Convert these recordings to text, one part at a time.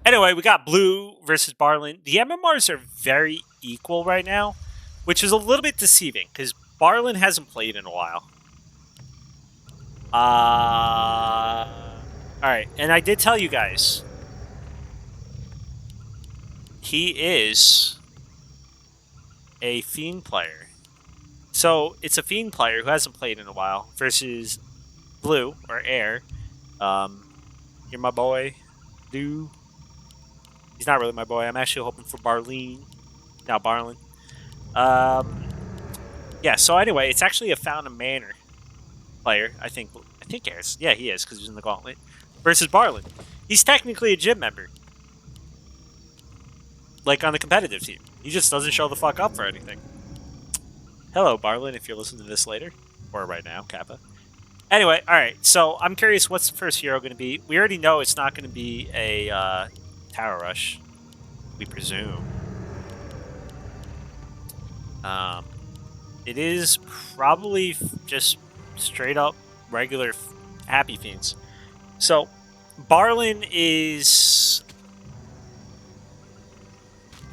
Anyway, we got blue versus Barlenn. The MMRs are very equal right now, which is a little bit deceiving because Barlenn hasn't played in a while. Alright, and I did tell you guys, he is a Fiend player. So, it's a Fiend player who hasn't played in a while versus blue, or air. You're my boy, Blue. He's not really my boy. I'm actually hoping for Barlenn. Now Barlenn. Yeah, so anyway, it's actually a Fountain Manor player, I think Airs. Yeah, he is, because he's in the gauntlet. Versus Barlenn. He's technically a gym member. Like on the competitive team. He just doesn't show the fuck up for anything. Hello, Barlenn, if you're listening to this later. Or right now, Kappa. Anyway, alright, so I'm curious what's the first hero going to be. We already know it's not going to be a Tower Rush, we presume. It is probably just straight up regular Happy Fiends. So, Barlenn is...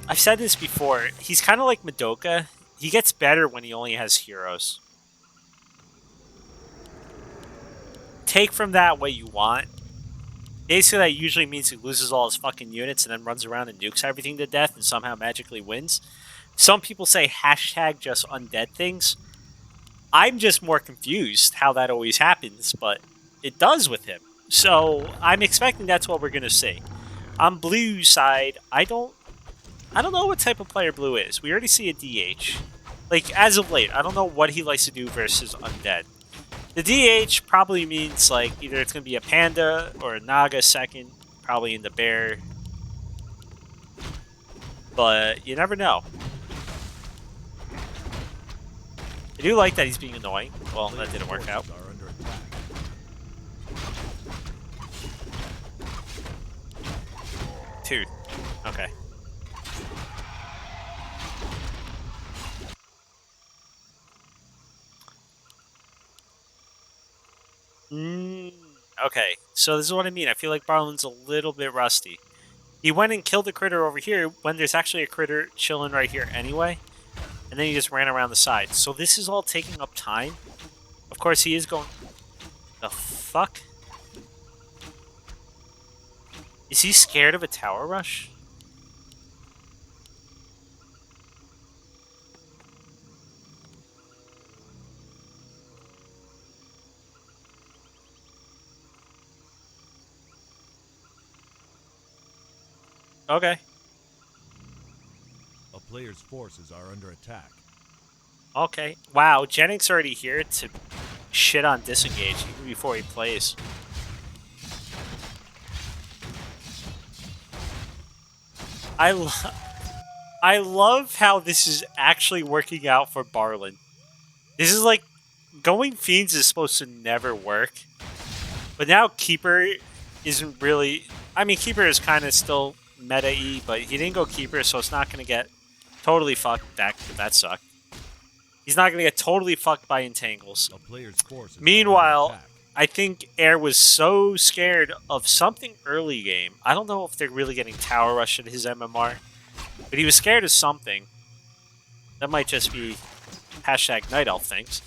I've said this before. He's kind of like Madoka. He gets better when he only has heroes. Take from that what you want. Basically, that usually means he loses all his fucking units and then runs around and nukes everything to death and somehow magically wins. Some people say hashtag just undead things. I'm just more confused how that always happens, but it does with him. So I'm expecting that's what we're gonna see. On Blue's side, I don't know what type of player Blue is. We already see a DH. Like, as of late, I don't know what he likes to do versus undead. The DH probably means, like, either it's going to be a Panda or a Naga second, probably in the Bear. But you never know. I do like that he's being annoying. Well, that didn't work out. Dude. Okay. Okay, so this is what I mean. I feel like Barlenn's a little bit rusty. He went and killed the critter over here when there's actually a critter chilling right here anyway. And then he just ran around the side. So this is all taking up time. Of course, he is going... The fuck? Is he scared of a tower rush? Okay. A player's forces are under attack. Okay. Wow, Jennings already here to shit on disengage even before he plays. I love how this is actually working out for Barlenn. This is like... Going Fiends is supposed to never work. But now Keeper isn't really... I mean, Keeper is kind of still meta-y, but he didn't go Keeper, so it's not going to get totally fucked. That sucked. He's not going to get totally fucked by Entangles. Meanwhile, I think Air was so scared of something early game. I don't know if they're really getting Tower Rush at his MMR, but he was scared of something. That might just be hashtag Night Elf things.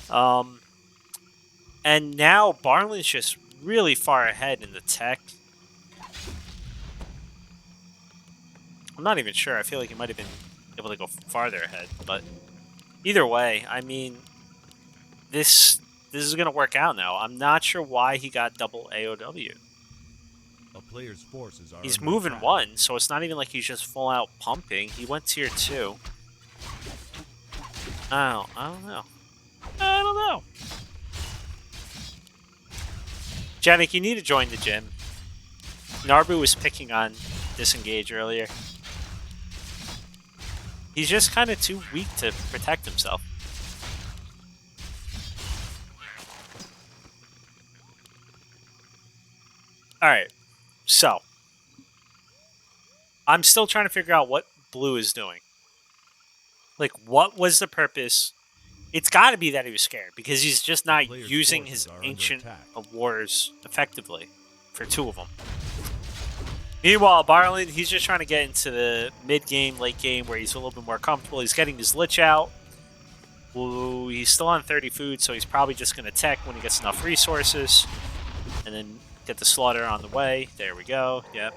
And now Barlenn's just really far ahead in the tech. I'm not even sure. I feel like he might have been able to go farther ahead, but either way, I mean, this is going to work out now. I'm not sure why he got double AOW. A player's forces are he's moving attack. 1, so it's not even like he's just full out pumping. He went tier 2. I don't know. Janik, you need to join the gym. Narbu was picking on disengage earlier. He's just kind of too weak to protect himself. Alright, so. I'm still trying to figure out what Blue is doing. Like, what was the purpose? It's got to be that he was scared, because he's just not using his Ancient of Wars effectively for 2 of them. Meanwhile, Barlenn, he's just trying to get into the mid-game, late game where he's a little bit more comfortable. He's getting his Lich out. Ooh, he's still on 30 food, so he's probably just going to tech when he gets enough resources. And then get the slaughter on the way. There we go. Yep.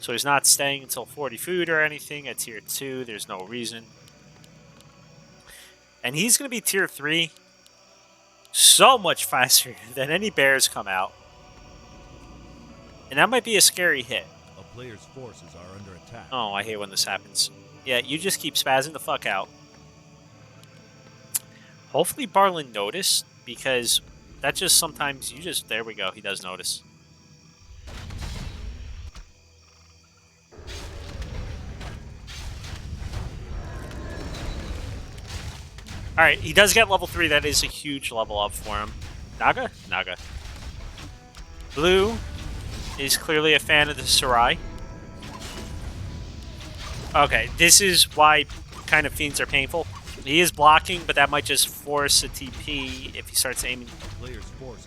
So he's not staying until 40 food or anything at tier 2. There's no reason. And he's going to be tier 3 so much faster than any bears come out. And that might be a scary hit. A player's forces are under attack. Oh, I hate when this happens. Yeah, you just keep spazzing the fuck out. Hopefully Barlenn noticed, because that just sometimes you just... There we go, he does notice. Alright, he does get level 3. That is a huge level up for him. Naga? Naga. Blue is clearly a fan of the Sarai. Okay, this is why kind of fiends are painful. He is blocking, but that might just force a TP if he starts aiming.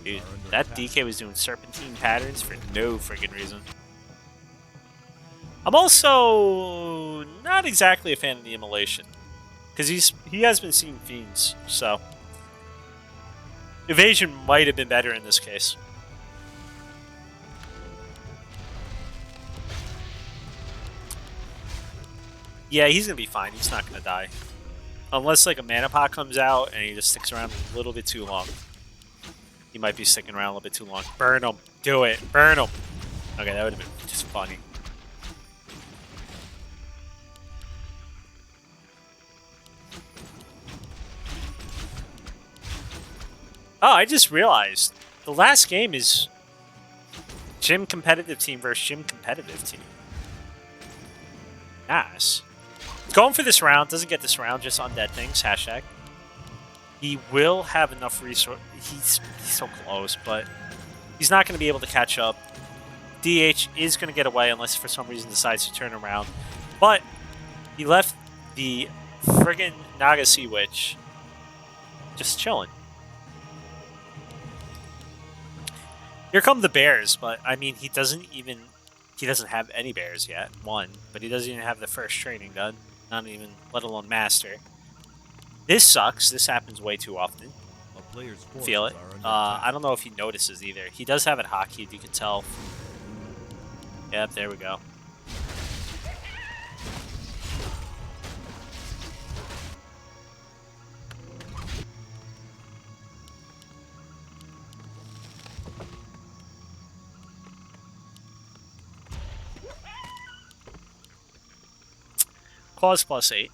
Dude, that DK was doing serpentine patterns for no friggin' reason. I'm also not exactly a fan of the immolation, because he has been seeing fiends, so evasion might have been better in this case. Yeah, he's gonna be fine. He's not gonna die. Unless like a mana pot comes out and he just sticks around a little bit too long. He might be sticking around a little bit too long. Burn him. Do it. Burn him. Okay, that would have been just funny. Oh, I just realized. The last game is Gym competitive team versus Gym competitive team. Nice. Going for this round. Doesn't get this round, just undead things. Hashtag. He will have enough resource. He's so close, but he's not going to be able to catch up. DH is going to get away unless for some reason decides to turn around. But he left the friggin' Naga Sea Witch just chilling. Here come the bears, but I mean, he doesn't have any bears yet. One, but he doesn't even have the first training done. Not even, let alone master. This sucks. This happens way too often. Feel it. I don't know if he notices either. He does have it hotkeyed, you can tell. Yep, there we go. Claws +8.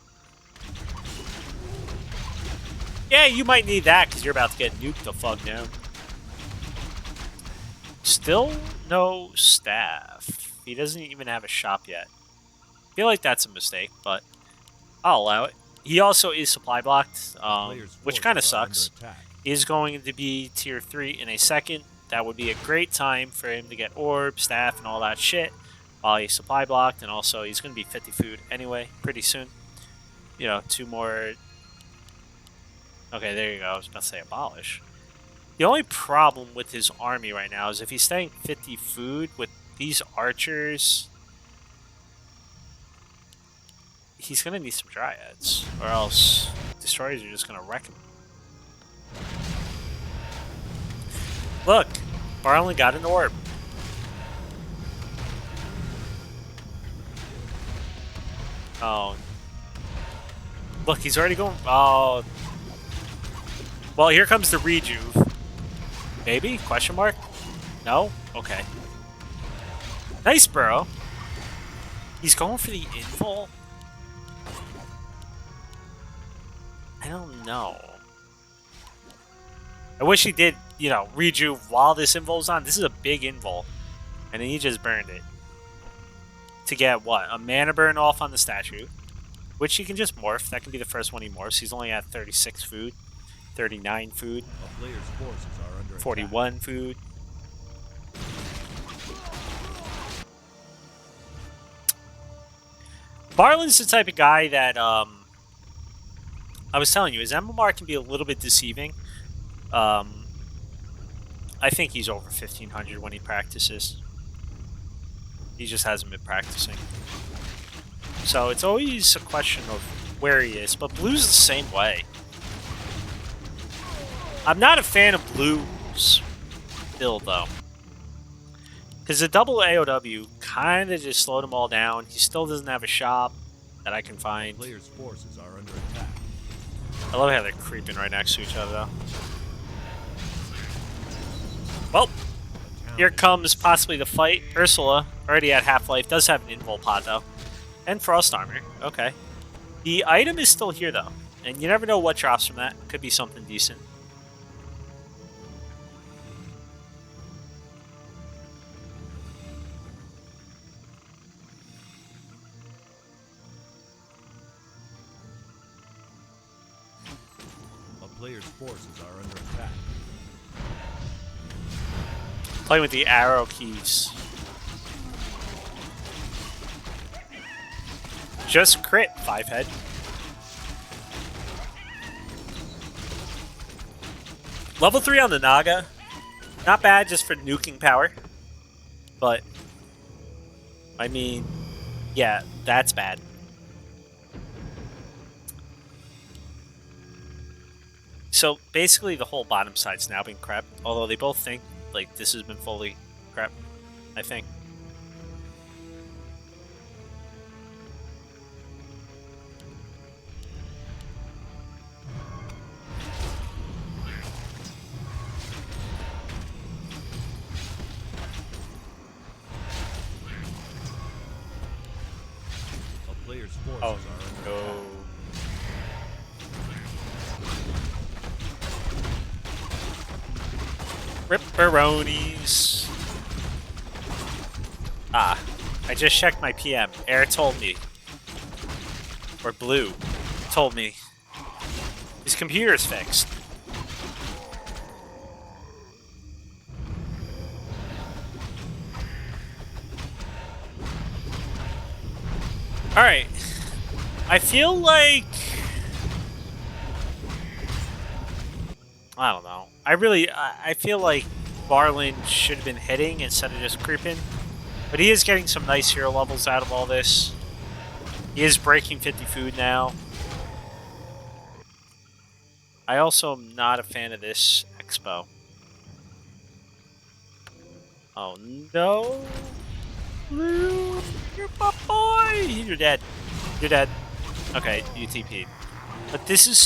Yeah, you might need that because you're about to get nuked the fuck down. Still no staff. He doesn't even have a shop yet. I feel like that's a mistake, but I'll allow it. He also is supply blocked, which kind of sucks. He is going to be tier 3 in a second. That would be a great time for him to get orb, staff, and all that shit while he's supply blocked, and also he's going to be 50 food anyway pretty soon. You know, 2 more... Okay, there you go. I was about to say abolish. The only problem with his army right now is if he's staying 50 food with these archers, he's going to need some dryads, or else destroyers are just going to wreck him. Look, Barlenn got an orb. Oh. Look, he's already going... Oh. Well, here comes the rejuve. Maybe? Question mark? No? Okay. Nice, bro. He's going for the invul? I don't know. I wish he did, you know, rejuve while this invul's on. This is a big invul. And then he just burned it. To get, what? A mana burn off on the statue. Which he can just morph. That can be the first one he morphs. He's only at 36 food. 39 food. 41 food. Barlenn's the type of guy that, I was telling you, his MMR can be a little bit deceiving. I think he's over 1500 when he practices. He just hasn't been practicing. So it's always a question of where he is, but Blue's the same way. I'm not a fan of Blue's build, though. Because the double AOW kind of just slowed them all down. He still doesn't have a shop that I can find. Players' forces are under attack. I love how they're creeping right next to each other, though. Well, here comes possibly the fight. Ursula, already at half-life, does have an invul pod, though. And Frost Armor. Okay. The item is still here, though. And you never know what drops from that. Could be something decent. A player's forces are under attack. Playing with the arrow keys. Just crit, 5 head. Level 3 on the Naga. Not bad just for nuking power. But, I mean, yeah, that's bad. So, basically the whole bottom side's now been crept. Although they both think, like, this has been fully crept, I think. A player's forces Oh, are under no. attack. Ripperonis. Ah, I just checked my PM. Air told me. Or Blue told me. His computer's fixed. Alright. I feel like... I don't know. I feel like Barlenn should have been hitting instead of just creeping. But he is getting some nice hero levels out of all this. He is breaking 50 food now. I also am not a fan of this expo. Oh no. Blue, you're my boy! You're dead. You're dead. Okay, UTP. But this is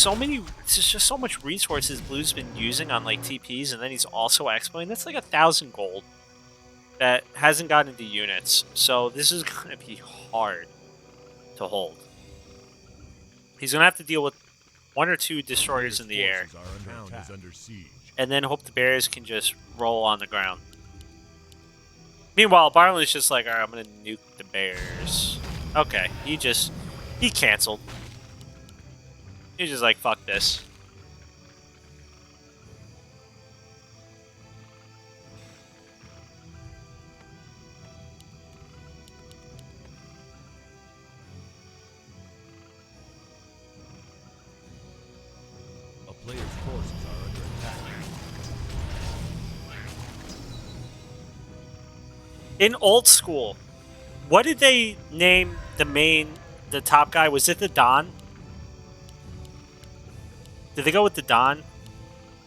just so much resources Blue's been using on like TPs, and then he's also expoing. That's like 1,000 gold that hasn't gotten into units. So this is gonna be hard to hold. He's gonna have to deal with 1 or 2 destroyers in the air, Under siege. and then hope the bears can just roll on the ground. Meanwhile, Barlenn's just like, alright, I'm gonna nuke the bears. Okay, he canceled. He's just like, fuck this. A player's forces are under attack. In old school, what did they name the top guy? Was it the Don? Did they go with the Don?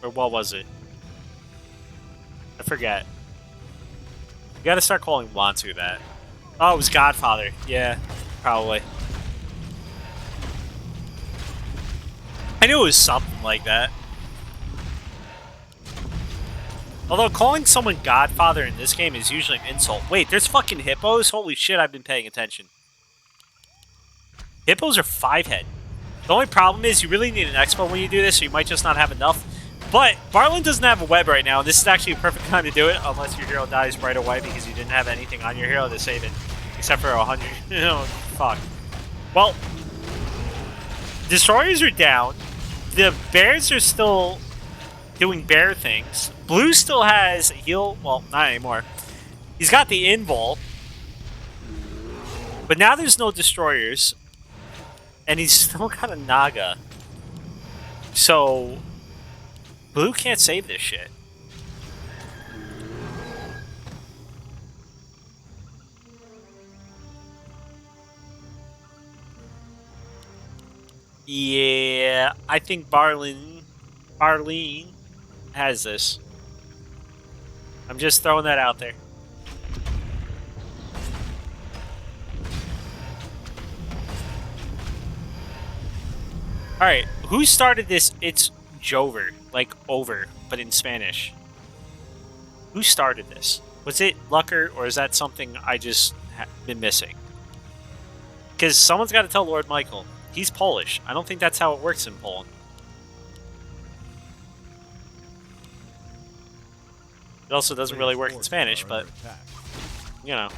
Or what was it? I forget. You gotta start calling Wantu that. Oh, it was Godfather. Yeah, probably. I knew it was something like that. Although calling someone Godfather in this game is usually an insult. Wait, there's fucking hippos? Holy shit, I've been paying attention. Hippos are 5 head. The only problem is you really need an expo when you do this, so you might just not have enough. But Barlenn doesn't have a web right now, and this is actually a perfect time to do it, unless your hero dies right away because you didn't have anything on your hero to save it. Except for 100. Oh, fuck. Well, destroyers are down. The bears are still doing bear things. Blue still has heal. Well, not anymore. He's got the invul. But now there's no destroyers. And he's still got a Naga. So, Blue can't save this shit. Yeah, I think Barlenn has this. I'm just throwing that out there. All right, who started this? It's Jover, like over, but in Spanish. Who started this? Was it Lucker, or is that something I just been missing? Because someone's got to tell Lord Michael. He's Polish. I don't think that's how it works in Poland. It also A doesn't really player's work in forces Spanish, are under but, attack. you know.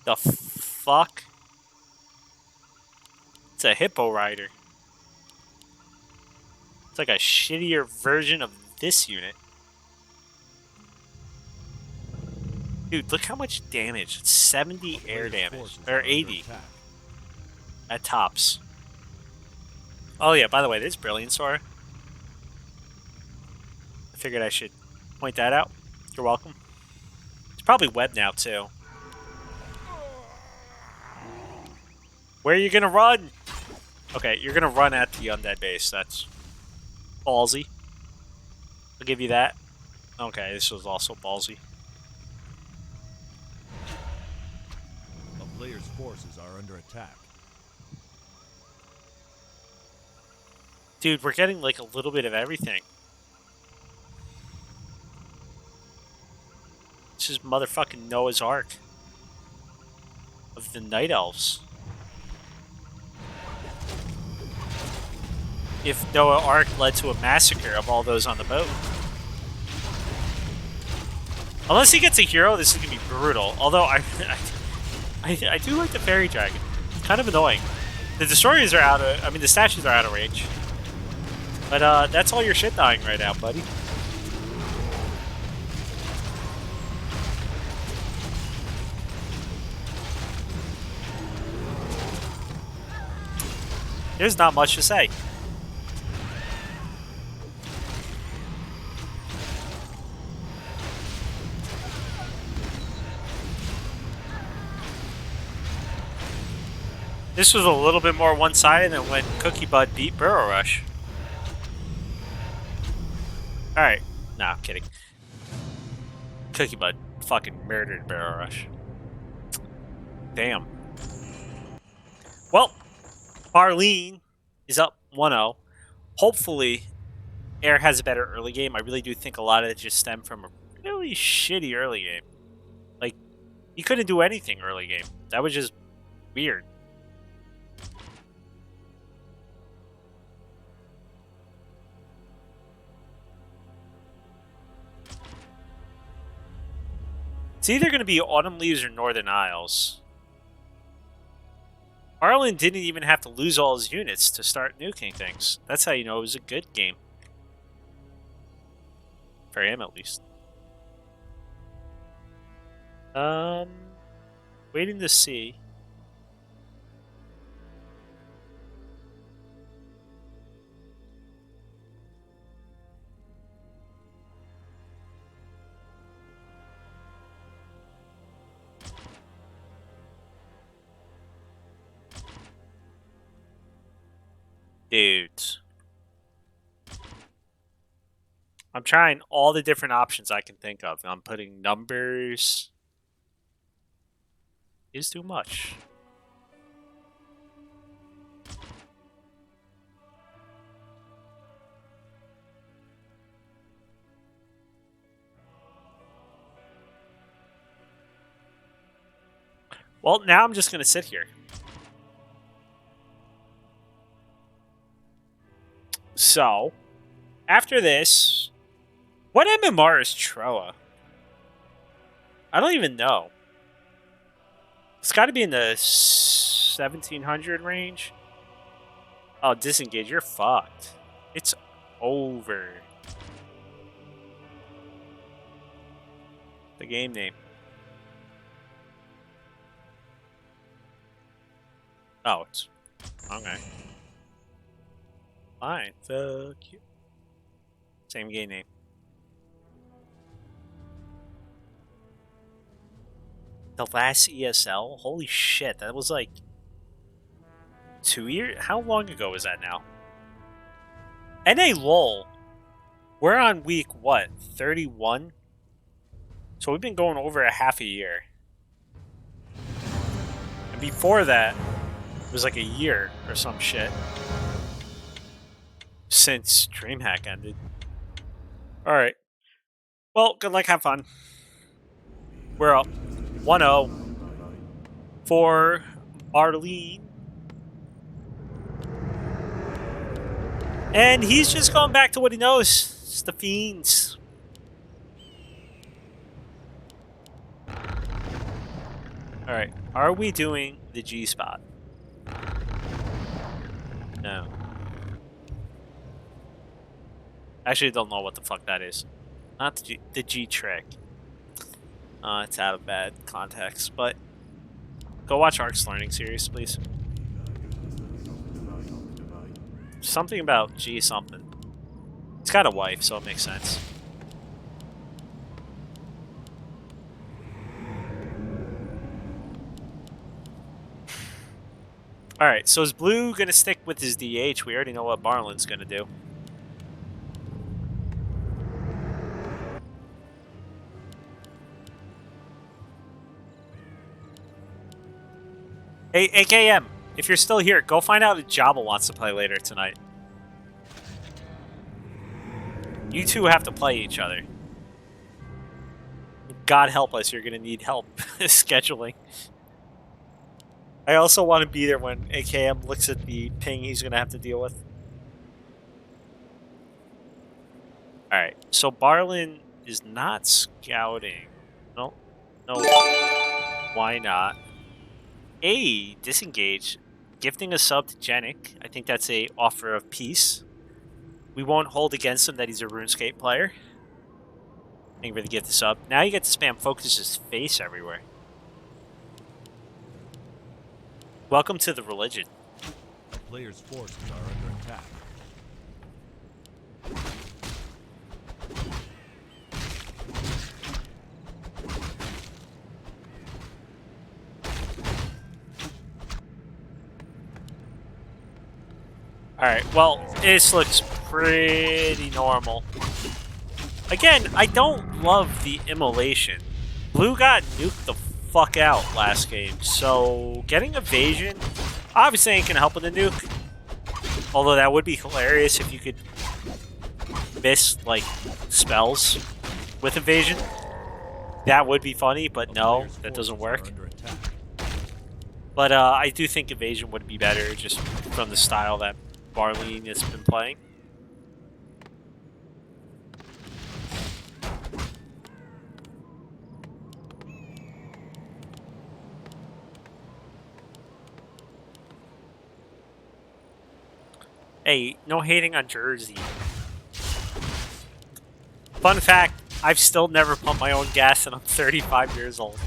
The fuck? It's a hippo rider. It's like a shittier version of this unit. Dude, look how much damage. It's 70 A air player's damage. forces Or are under 80 attack. at tops. Oh yeah, by the way, this Brilliant Sword. I figured I should point that out. You're welcome. It's probably web now, too. Where are you gonna run? Okay, you're gonna run at the undead base. That's ballsy. I'll give you that. Okay, this was also ballsy. A player's forces are under attack. Dude, we're getting like a little bit of everything. This is motherfucking Noah's Ark of the Night Elves. If Noah Ark led to a massacre of all those on the boat. Unless he gets a hero, this is gonna be brutal. Although I do like the fairy dragon. It's kind of annoying. The destroyers are out of. I mean, the statues are out of range. But that's all your shit dying right now, buddy. There's not much to say. This was a little bit more one-sided than when Cookie Bud beat Burrow Rush. Alright. Nah, I'm kidding. Cookie Bud fucking murdered Burrow Rush. Damn. Well, Barlenn is up 1-0. Hopefully, Air has a better early game. I really do think a lot of it just stemmed from a really shitty early game. Like, he couldn't do anything early game. That was just weird. It's either going to be Autumn Leaves or Northern Isles. Barlenn didn't even have to lose all his units to start nuking things. That's how you know it was a good game. For him, at least. Waiting to see. Dude. I'm trying all the different options I can think of. I'm putting numbers. Is too much. Well, now I'm just going to sit here. So, after this, what MMR is Troa? I don't even know. It's got to be in the 1700 range. Oh, disengage. You're fucked. It's over. The game name. Oh, it's okay. Fine. Fuck you. Same game name. The last ESL? Holy shit, that was like 2 years? How long ago was that now? NA LOL. We're on week, what, 31? So we've been going over a half a year. And before that, it was like a year or some shit. Since DreamHack ended. Alright. Well, good luck, have fun. We're up 1-0 for Barlenn. And he's just going back to what he knows. It's the Fiends. Alright, are we doing the G spot? No. Actually, don't know what the fuck that is. Not the G trick. It's out of bad context, but go watch Ark's Learning Series, please. Something about G something. He's got a wife, so it makes sense. Alright, so is Blue gonna stick with his DH? We already know what Barlenn's gonna do. Hey, AKM, if you're still here, go find out if Jabba wants to play later tonight. You two have to play each other. God help us, you're gonna need help scheduling. I also want to be there when AKM looks at the ping he's gonna have to deal with. Alright, so Barlenn is not scouting. No. Why not? A disengage, gifting a sub to Genic. I think that's a offer of peace. We won't hold against him that he's a RuneScape player. Thank you for the gift of sub. Now you get to spam Focus's face everywhere. Welcome to the religion. The player's forces are under attack. Alright, well, this looks pretty normal. Again, I don't love the immolation. Blue got nuked the fuck out last game, so getting evasion obviously ain't gonna help with the nuke. Although that would be hilarious if you could miss, like, spells with evasion. That would be funny, but no, that doesn't work. But I do think evasion would be better just from the style that Barlenn has been playing. Hey, no hating on Jersey. Fun fact, I've still never pumped my own gas and I'm 35 years old.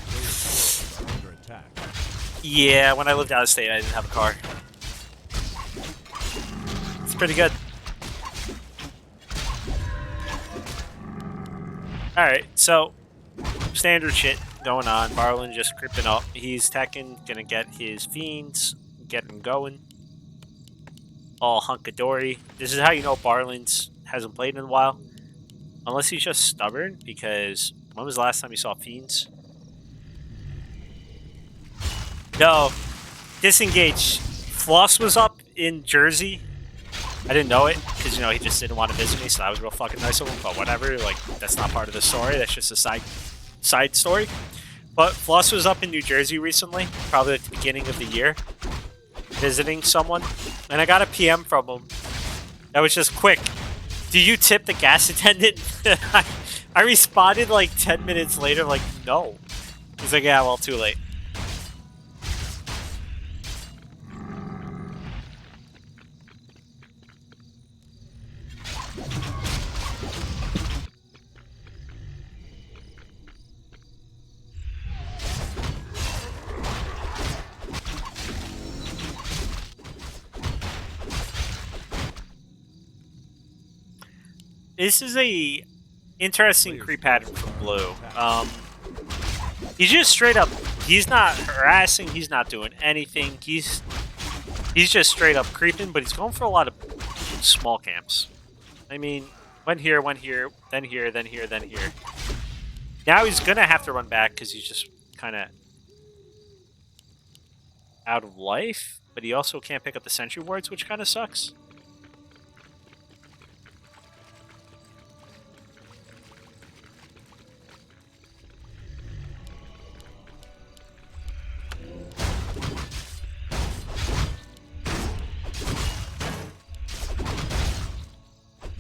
Yeah, when I lived out of state I didn't have a car. It's pretty good. Alright, so standard shit going on. Barlenn just creeping up. He's teching, gonna get his fiends, getting going. All hunkadory. This is how you know Barlenn hasn't played in a while. Unless he's just stubborn, because when was the last time you saw fiends? No. Disengage. Floss was up in Jersey. I didn't know it, because, you know, he just didn't want to visit me, so that was real fucking nice of him, but whatever, like, that's not part of the story, that's just a side story. But Floss was up in New Jersey recently, probably at the beginning of the year, visiting someone, and I got a PM from him that was just quick. Do you tip the gas attendant? I responded like 10 minutes later, like, no. He's like, yeah, well, too late. This is a interesting Player's creep pattern forces from are under Blue. attack. He's just straight up. He's not harassing. He's not doing anything. He's just straight up creeping, but he's going for a lot of small camps. I mean, went here, then here, then here, then here. Now he's gonna have to run back because he's just kind of out of life, but he also can't pick up the sentry wards, which kind of sucks.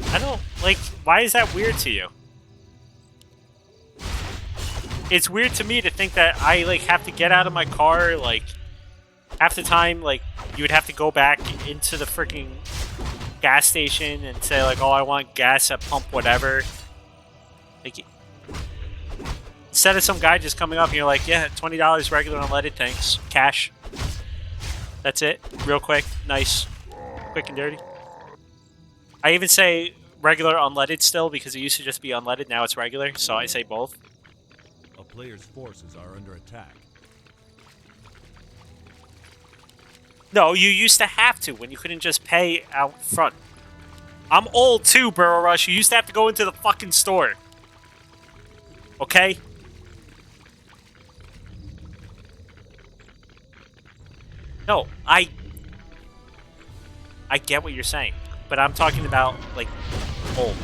I don't like. Why is that weird to you? It's weird to me to think that I like have to get out of my car like half the time. Like you would have to go back into the freaking gas station and say like, "Oh, I want gas at pump whatever." Like instead of some guy just coming up and you're like, "Yeah, $20 regular unleaded, thanks, cash." That's it, real quick, nice, quick and dirty. I even say regular unleaded still because it used to just be unleaded. Now it's regular, so I say both. A player's forces are under attack. No, you used to have to when you couldn't just pay out front. I'm old too, Burrow Rush. You used to have to go into the fucking store. Okay? No, I get what you're saying, but I'm talking about like old.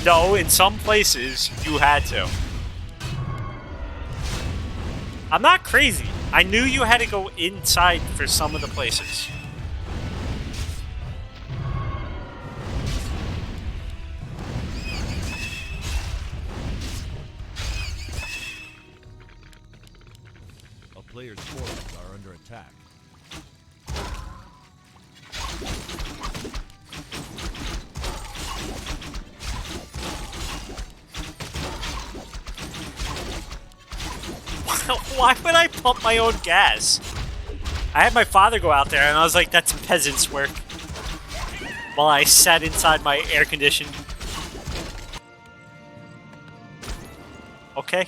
No, in some places you had to. I'm not crazy. I knew you had to go inside for some of the places. A player's forces are under attack. Why would I pump my own gas? I had my father go out there and I was like, that's peasant's work. While I sat inside my air conditioned. Okay.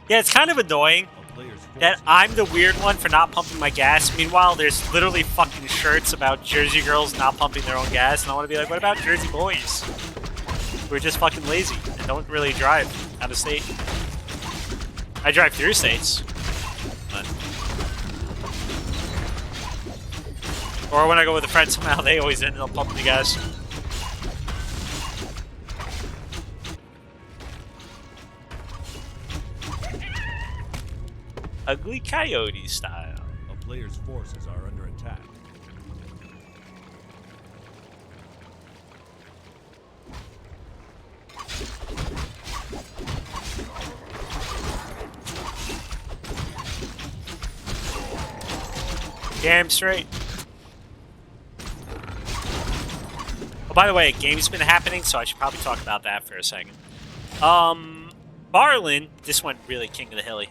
Yeah, it's kind of annoying that I'm the weird one for not pumping my gas. Meanwhile, there's literally fucking shirts about Jersey girls not pumping their own gas, and I want to be like, what about Jersey boys? We're just fucking lazy and don't really drive out of state. I drive through states. But... Or when I go with a friend somehow, they always end up pumping the gas. Ugly Coyote style. A player's forces are under attack. Damn straight. Oh, by the way, a game's been happening, so I should probably talk about that for a second. Barlenn, this went really king of the hilly.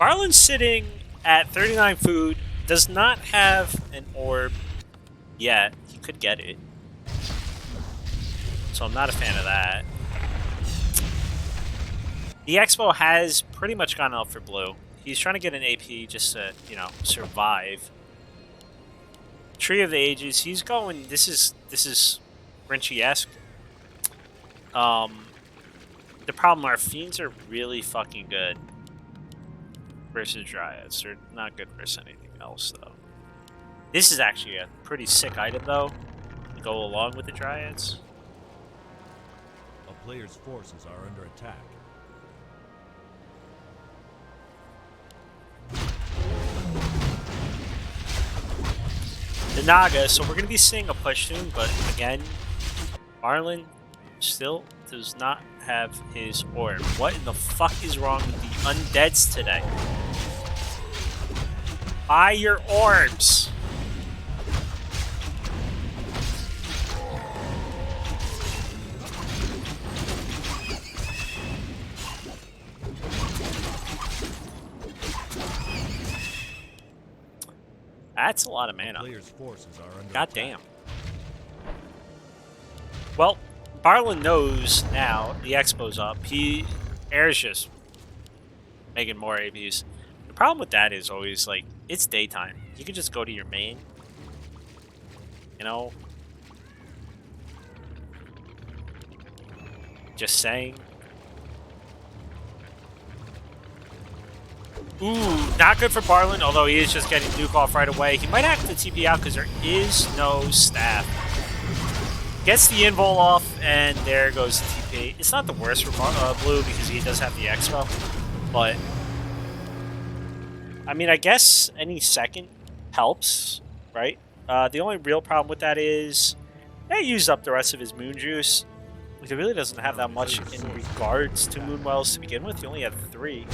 Barlenn's sitting at 39 food, does not have an orb yet. He could get it. So I'm not a fan of that. The Expo has pretty much gone up for blue. He's trying to get an AP just to, you know, survive. Tree of the Ages, he's going, this is Grinchy-esque. The problem, our Fiends are really fucking good versus Dryads. They're not good versus anything else, though. This is actually a pretty sick item, though, to go along with the Dryads. A player's forces are under attack. The Naga, so we're going to be seeing a push soon, but again, Barlenn still does not have his orb. What in the fuck is wrong with the undeads today? Buy your orbs! That's a lot of A mana. player's forces are under God attack. damn. Well, Barlenn knows now the expo's up. Air's just making more APs. The problem with that is always like it's daytime. You can just go to your main. You know, just saying. Ooh, not good for Barlenn, although he is just getting Duke off right away. He might have to TP out because there is no staff. Gets the invul off, and there goes the TP. It's not the worst for Blue because he does have the expo, but I mean, I guess any second helps, right? The only real problem with that is that used up the rest of his moon juice. Like, he really doesn't have that much in regards to Moonwells to begin with. He only had 3.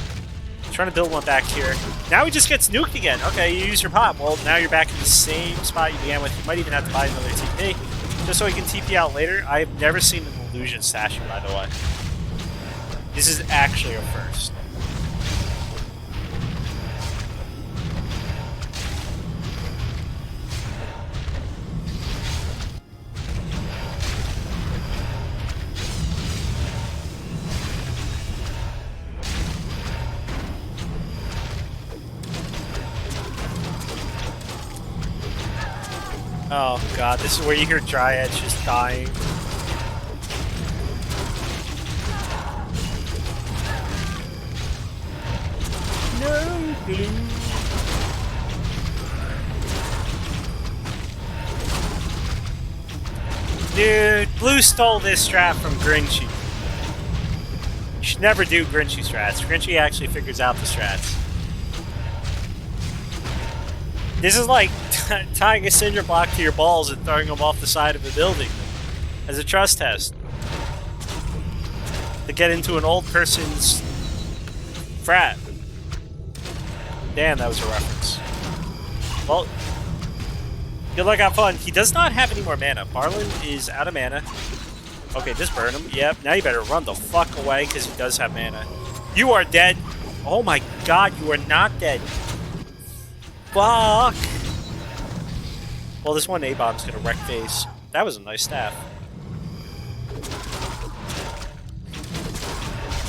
Trying to build one back here. Now he just gets nuked again. Okay, you use your pop. Well, now you're back in the same spot you began with. You might even have to buy another TP just so he can TP out later. I've never seen an illusion stashing, by the way. This is actually a first. Oh god, this is where you hear Dryads just dying. No, Blue. Dude, Blue stole this strat from Grinchy. You should never do Grinchy strats. Grinchy actually figures out the strats. This is like tying a cinder block to your balls and throwing them off the side of a building as a trust test to get into an old person's frat. Damn, that was a reference. Well, good luck, have fun. He does not have any more mana. Barlenn is out of mana. Okay, just burn him. Yep, now you better run the fuck away because he does have mana. You are dead. Oh my god, you are not dead. Fuck! Well, this one A-bomb's gonna wreck face. That was a nice staff.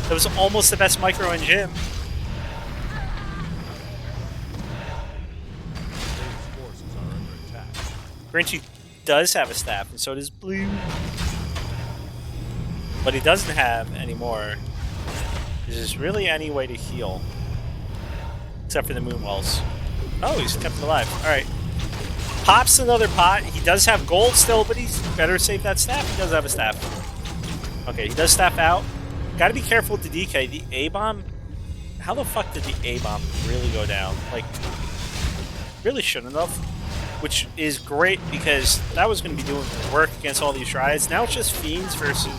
That was almost the best micro in gym. Grinchy does have a staff, and so does Blue. But he doesn't have any more. Is there really any way to heal? Except for the Moonwells. Oh, he's kept alive. Alright. Pops another pot. He does have gold still, but he's better save that staff. He does have a staff. Okay, he does staff out. Gotta be careful with the DK. The A-bomb... How the fuck did the A-bomb really go down? Like, really shouldn't have. Which is great because that was going to be doing work against all these Dryads. Now it's just Fiends versus...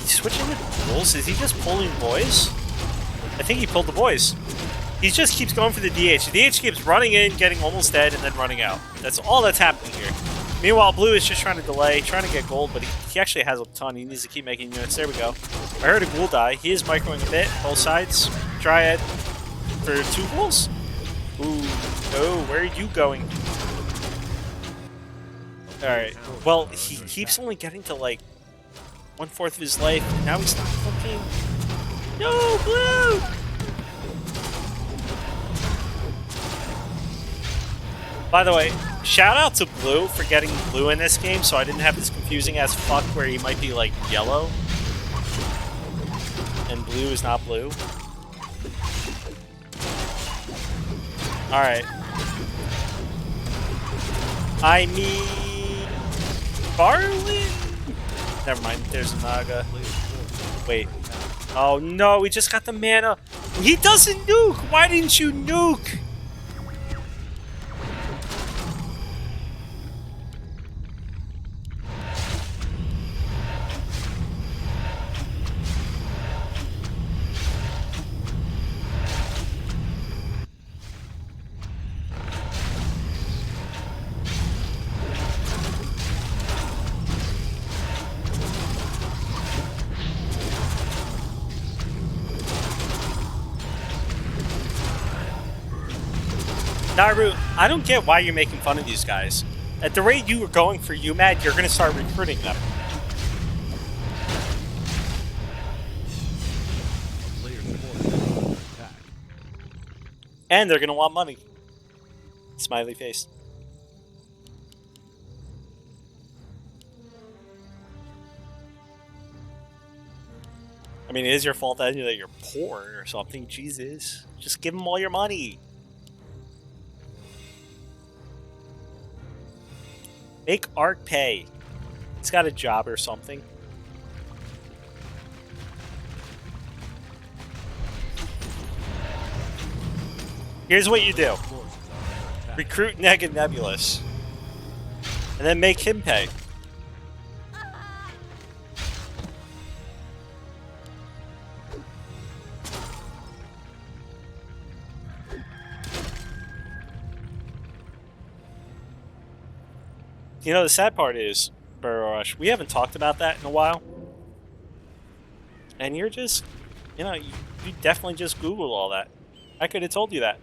He's switching to duels? Is he just pulling boys? I think he pulled the boys. He just keeps going for the DH. The DH keeps running in, getting almost dead, and then running out. That's all that's happening here. Meanwhile, Blue is just trying to delay, trying to get gold, but he actually has a ton. He needs to keep making units. There we go. I heard a ghoul die. He is microing a bit, both sides. Dryad for 2 ghouls. Ooh, no, where are you going? Alright, well, he keeps only getting to like 1/4 of his life, and now he's not looking. No, Blue! By the way, shout out to Blue for getting Blue in this game, so I didn't have this confusing ass fuck where he might be like yellow. And Blue is not Blue. Alright. I mean... Barlenn? Never mind, there's a Naga. Wait. Oh no, we just got the mana. He doesn't nuke! Why didn't you nuke? Naru, I don't get why you're making fun of these guys. At the rate you were going for UMAD, you're going to start recruiting them. A player's forces are under attack. And they're going to want money. Smiley face. I mean, it is your fault that you're poor or something. Jesus. Just give them all your money. Make Ark pay. He's got a job or something. Here's what you do. Forces are under attack. Recruit Neg and Nebulous. And then make him pay. You know, the sad part is, Burrow Rush, we haven't talked about that in a while. And you're just, you know, you definitely just Googled all that. I could have told you that.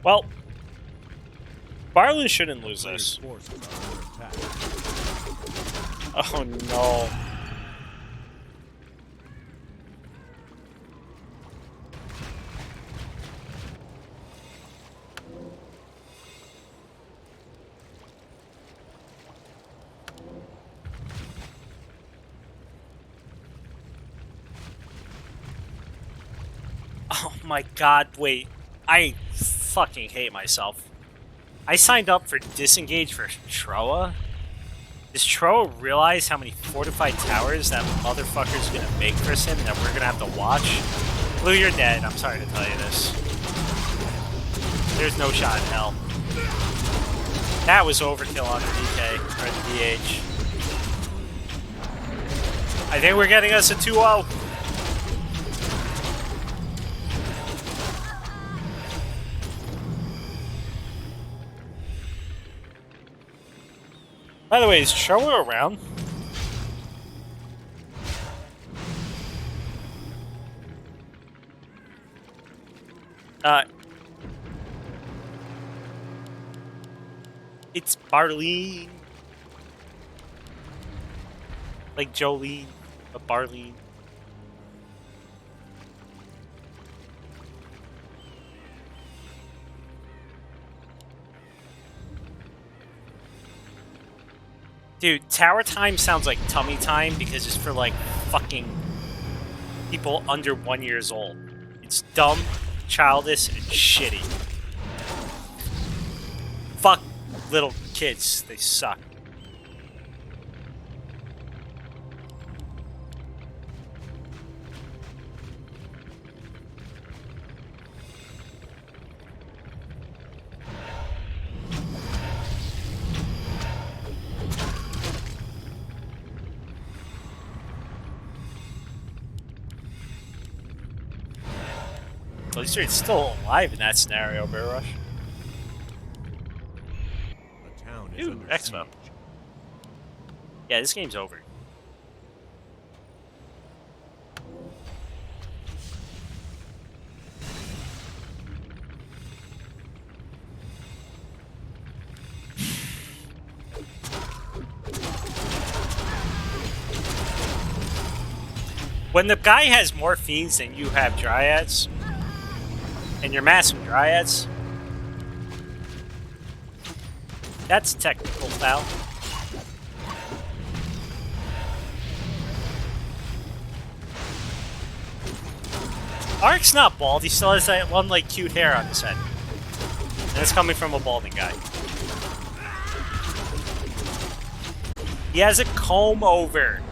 Well, Barlenn shouldn't lose Player's this. forces are under attack. Oh no. Oh my god, wait. I fucking hate myself. I signed up for Disengage for Troa. Does Troa realize how many fortified towers that motherfucker's gonna make for him and that we're gonna have to watch? Blue, you're dead. I'm sorry to tell you this. There's no shot in hell. That was overkill on the DK, or the DH. I think we're getting us a 2-0. By the way, is Troa around? It's Barlenn. Like Jolene, but Barlenn. Dude, tower time sounds like tummy time because it's for like fucking people under 1 year old. It's dumb, childish, and shitty. Fuck little kids, they suck. At least it's still alive in that scenario, Bear Rush. The town is Ooh, under Expo. siege. Yeah, this game's over. When the guy has more fiends than you have dryads, and you're massing dryads, that's a technical foul. Ark's not bald, he still has that one like cute hair on his head. And it's coming from a balding guy. He has a comb over.